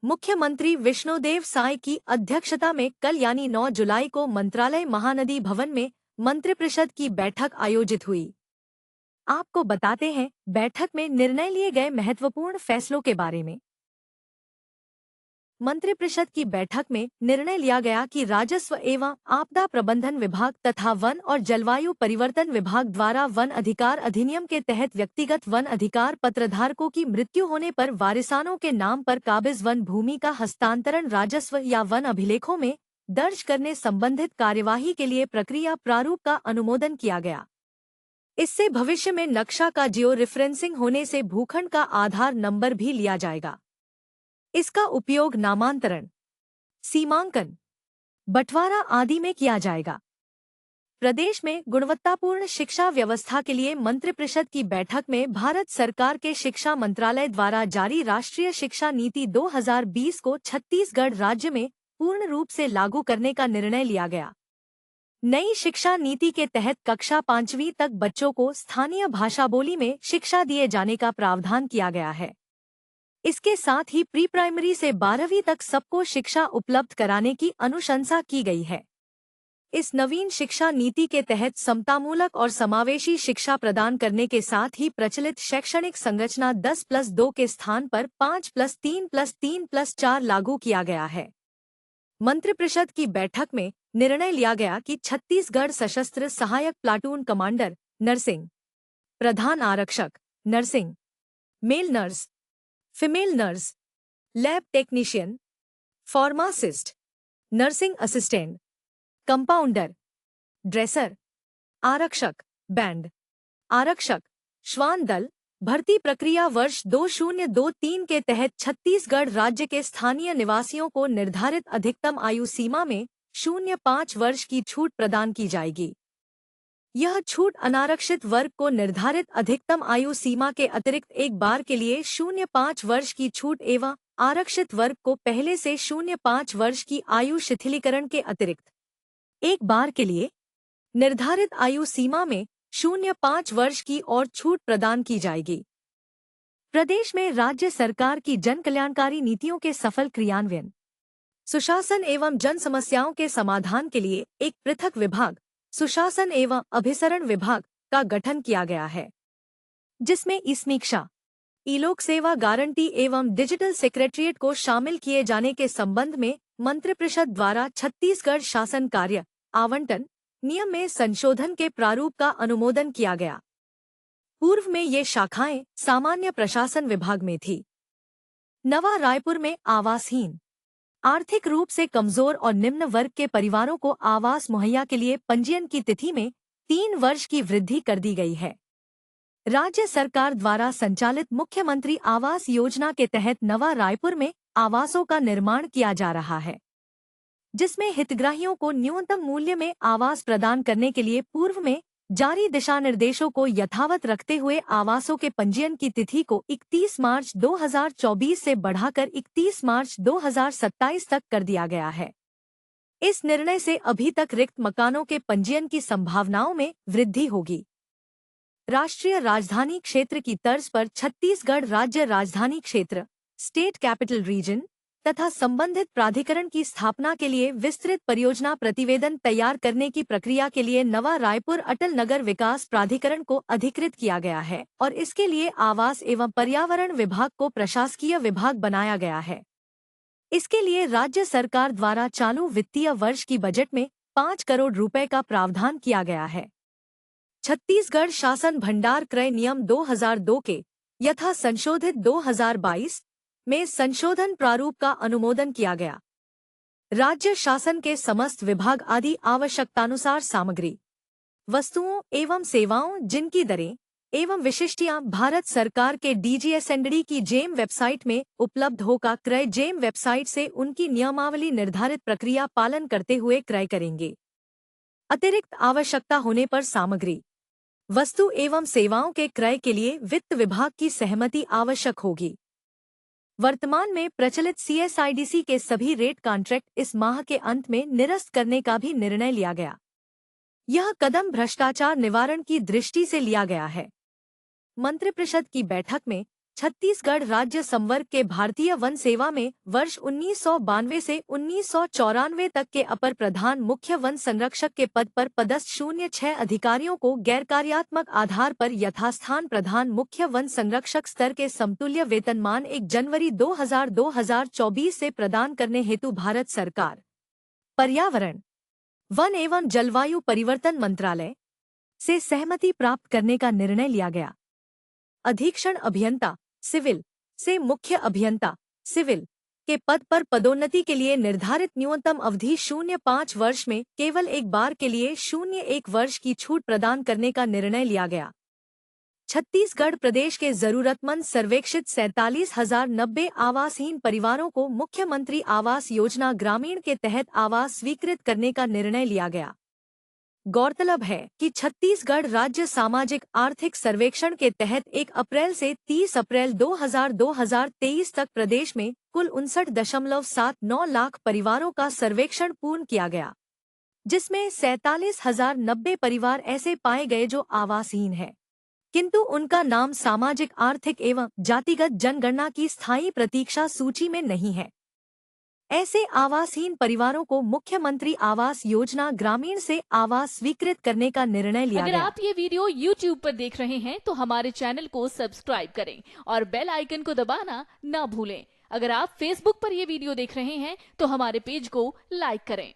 मुख्यमंत्री विष्णुदेव साय की अध्यक्षता में कल यानी 9 जुलाई को मंत्रालय महानदी भवन में मंत्रिपरिषद की बैठक आयोजित हुई। आपको बताते हैं बैठक में निर्णय लिए गए महत्वपूर्ण फैसलों के बारे में। मंत्रिपरिषद की बैठक में निर्णय लिया गया कि राजस्व एवं आपदा प्रबंधन विभाग तथा वन और जलवायु परिवर्तन विभाग द्वारा वन अधिकार अधिनियम के तहत व्यक्तिगत वन अधिकार पत्रधारकों की मृत्यु होने पर वारिसानों के नाम पर काबिज वन भूमि का हस्तांतरण राजस्व या वन अभिलेखों में दर्ज करने संबंधित कार्यवाही के लिए प्रक्रिया प्रारूप का अनुमोदन किया गया। इससे भविष्य में नक्शा का जियो रेफरेंसिंग होने से भूखंड का आधार नंबर भी लिया जाएगा। इसका उपयोग नामांतरण, सीमांकन, बंटवारा आदि में किया जाएगा। प्रदेश में गुणवत्तापूर्ण शिक्षा व्यवस्था के लिए मंत्रिपरिषद की बैठक में भारत सरकार के शिक्षा मंत्रालय द्वारा जारी राष्ट्रीय शिक्षा नीति 2020 को छत्तीसगढ़ राज्य में पूर्ण रूप से लागू करने का निर्णय लिया गया। नई शिक्षा नीति के तहत कक्षा 5वीं तक बच्चों को स्थानीय भाषा बोली में शिक्षा दिए जाने का प्रावधान किया गया है। इसके साथ ही प्री प्राइमरी से 12वीं तक सबको शिक्षा उपलब्ध कराने की अनुशंसा की गई है। इस नवीन शिक्षा नीति के तहत समतामूलक और समावेशी शिक्षा प्रदान करने के साथ ही प्रचलित शैक्षणिक संरचना 10+2 के स्थान पर 5+3+3+4 लागू किया गया है। मंत्रिपरिषद की बैठक में निर्णय लिया गया कि छत्तीसगढ़ सशस्त्र सहायक प्लाटून कमांडर, नर्सिंग, प्रधान आरक्षक, nursing, male nurse, female nurse, lab technician, pharmacist, nursing assistant, compounder, dresser, आरक्षक, बैंड आरक्षक, श्वान दल भर्ती प्रक्रिया वर्ष 2023 के तहत छत्तीसगढ़ राज्य के स्थानीय निवासियों को निर्धारित अधिकतम आयु सीमा में 0.5 वर्ष की छूट प्रदान की जाएगी। यह छूट अनारक्षित वर्ग को निर्धारित अधिकतम आयु सीमा के अतिरिक्त एक बार के लिए 0.5 वर्ष की छूट एवं आरक्षित वर्ग को पहले से 0.5 वर्ष की आयु शिथिलीकरण के अतिरिक्त एक बार के लिए निर्धारित आयु सीमा में 0.5 वर्ष की और छूट प्रदान की जाएगी। प्रदेश में राज्य सरकार की जन कल्याणकारी नीतियों के सफल क्रियान्वयन, सुशासन एवं जन समस्याओं के समाधान के लिए एक पृथक विभाग, सुशासन एवं अभिसरण विभाग का गठन किया गया है, जिसमें ई-समीक्षा, ई-लोक सेवा गारंटी एवं डिजिटल सेक्रेटरिएट को शामिल किए जाने के संबंध में मंत्रिपरिषद द्वारा छत्तीसगढ़ शासन कार्य आवंटन नियम में संशोधन के प्रारूप का अनुमोदन किया गया। पूर्व में ये शाखाएं सामान्य प्रशासन विभाग में थी। नवा रायपुर में आवासहीन, आर्थिक रूप से कमजोर और निम्न वर्ग के परिवारों को आवास मुहैया के लिए पंजीयन की तिथि में 3 वर्ष की वृद्धि कर दी गई है। राज्य सरकार द्वारा संचालित मुख्यमंत्री आवास योजना के तहत नवा रायपुर में आवासों का निर्माण किया जा रहा है, जिसमें हितग्राहियों को न्यूनतम मूल्य में आवास प्रदान करने के लिए पूर्व में जारी दिशा निर्देशों को यथावत रखते हुए आवासों के पंजीयन की तिथि को 31 मार्च 2024 से बढ़ाकर 31 मार्च 2027 तक कर दिया गया है। इस निर्णय से अभी तक रिक्त मकानों के पंजीयन की संभावनाओं में वृद्धि होगी। राष्ट्रीय राजधानी क्षेत्र की तर्ज पर छत्तीसगढ़ राज्य राजधानी क्षेत्र, स्टेट कैपिटल रीजन तथा संबंधित प्राधिकरण की स्थापना के लिए विस्तृत परियोजना प्रतिवेदन तैयार करने की प्रक्रिया के लिए नवा रायपुर अटल नगर विकास प्राधिकरण को अधिकृत किया गया है और इसके लिए आवास एवं पर्यावरण विभाग को प्रशासकीय विभाग बनाया गया है। इसके लिए राज्य सरकार द्वारा चालू वित्तीय वर्ष की बजट में 5 करोड़ रुपए का प्रावधान किया गया है। छत्तीसगढ़ शासन भंडार क्रय नियम 2002 के यथा संशोधित 2022 में संशोधन प्रारूप का अनुमोदन किया गया। राज्य शासन के समस्त विभाग आदि आवश्यकतानुसार सामग्री, वस्तुओं एवं सेवाओं जिनकी दरें एवं विशिष्टियां भारत सरकार के DGSND की जेम वेबसाइट में उपलब्ध होगा क्रय जेम वेबसाइट से उनकी नियमावली निर्धारित प्रक्रिया पालन करते हुए क्रय करेंगे। अतिरिक्त आवश्यकता होने पर सामग्री, वस्तु एवं सेवाओं के क्रय के लिए वित्त विभाग की सहमति आवश्यक होगी। वर्तमान में प्रचलित CSIDC के सभी रेट कॉन्ट्रैक्ट इस माह के अंत में निरस्त करने का भी निर्णय लिया गया। यह कदम भ्रष्टाचार निवारण की दृष्टि से लिया गया है। मंत्रिपरिषद की बैठक में छत्तीसगढ़ राज्य संवर्ग के भारतीय वन सेवा में वर्ष 1992 से 1994 तक के अपर प्रधान मुख्य वन संरक्षक के पद पर पदस्थ 06 अधिकारियों को गैरकार्यात्मक आधार पर यथास्थान प्रधान मुख्य वन संरक्षक स्तर के समतुल्य वेतनमान 1 जनवरी 2024 से प्रदान करने हेतु भारत सरकार पर्यावरण, वन एवं जलवायु परिवर्तन मंत्रालय से सहमति प्राप्त करने का निर्णय लिया गया। अधीक्षण अभियंता सिविल से मुख्य अभियंता सिविल के पद पर पदोन्नति के लिए निर्धारित न्यूनतम अवधि 0.5 वर्ष में केवल एक बार के लिए 0.1 वर्ष की छूट प्रदान करने का निर्णय लिया गया। छत्तीसगढ़ प्रदेश के जरूरतमंद सर्वेक्षित 47,090 आवासहीन परिवारों को मुख्यमंत्री आवास योजना ग्रामीण के तहत आवास स्वीकृत करने का निर्णय लिया गया। गौरतलब है कि छत्तीसगढ़ राज्य सामाजिक आर्थिक सर्वेक्षण के तहत 1 अप्रैल से 30 अप्रैल 2023 तक प्रदेश में कुल 59.79 लाख परिवारों का सर्वेक्षण पूर्ण किया गया, जिसमें 47,090 परिवार ऐसे पाए गए जो आवासहीन हैं, किंतु उनका नाम सामाजिक आर्थिक एवं जातिगत जनगणना की स्थायी प्रतीक्षा सूची में नहीं है। ऐसे आवासहीन परिवारों को मुख्यमंत्री आवास योजना ग्रामीण से आवास स्वीकृत करने का निर्णय लिया गया। अगर आप ये वीडियो YouTube पर देख रहे हैं तो हमारे चैनल को सब्सक्राइब करें और बेल आइकन को दबाना ना भूलें। अगर आप Facebook पर ये वीडियो देख रहे हैं तो हमारे पेज को लाइक करें।